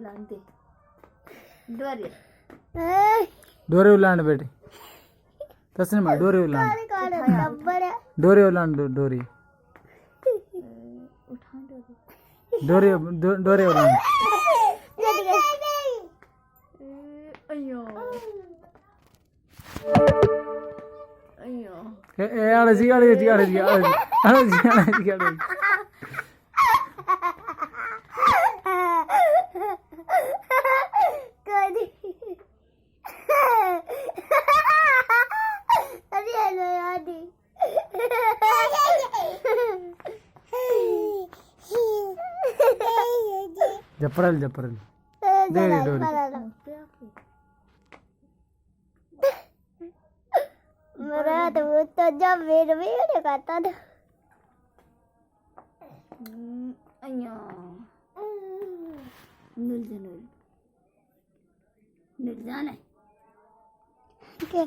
लांते डोरे डोरे बेटे तसं नाही डोरे डोरे डोरे उठा डोरे डोरे डोरे अयो अयो आड़जी आड़जी आड़जी आड़जी आड़जी आड़जी आड़जी जपरल जपरल दे डोरी मेरा तो जब मेरे वीडियो करता था अयो नुल जाने के